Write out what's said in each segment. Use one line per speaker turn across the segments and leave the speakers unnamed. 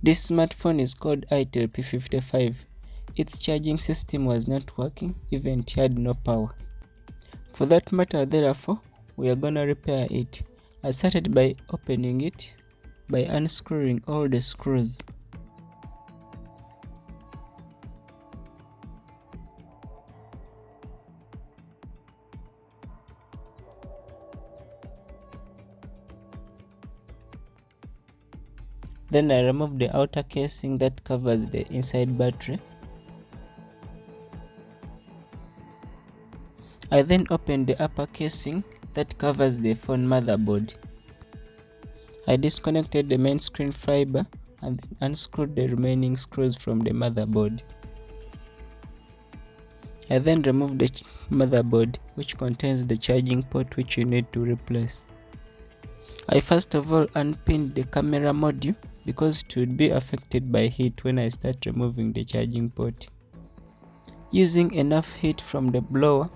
This smartphone is called itel p55. Its charging system was not working, even it had no power. For that matter, therefore, we are gonna repair it. I started by opening it by unscrewing all the screws. Then I removed the outer casing that covers the inside battery. I then opened the upper casing that covers the phone motherboard. I disconnected the main screen fiber and unscrewed the remaining screws from the motherboard. I then removed the motherboard, which contains the charging port which you need to replace. I first of all unpinned the camera module because it would be affected by heat when I start removing the charging port. Using enough heat from the blower,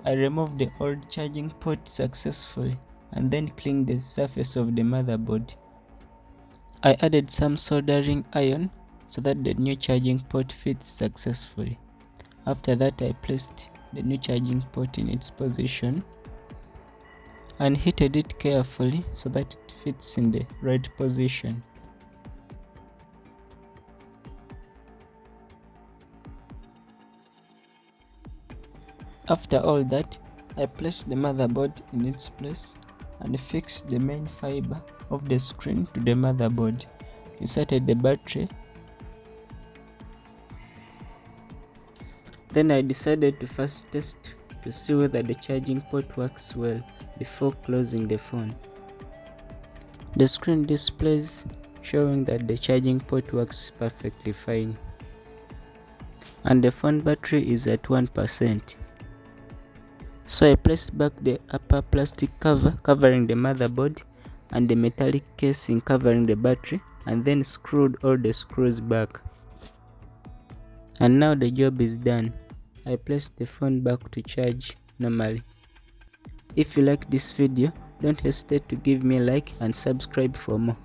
I removed the old charging port successfully and then cleaned the surface of the motherboard. I added some soldering iron so that the new charging port fits successfully. After that, I placed the new charging port in its position and heated it carefully so that it fits in the right position. After all that, I placed the motherboard in its place and fixed the main fiber of the screen to the motherboard. Inserted the battery. Then I decided to first test to see whether the charging port works well before closing the phone. The screen displays showing that the charging port works perfectly fine and the phone battery is at 1%. So I placed back the upper plastic cover covering the motherboard and the metallic casing covering the battery and then screwed all the screws back. And now the job is done. I placed the phone back to charge normally. If you like this video, don't hesitate to give me a like and subscribe for more.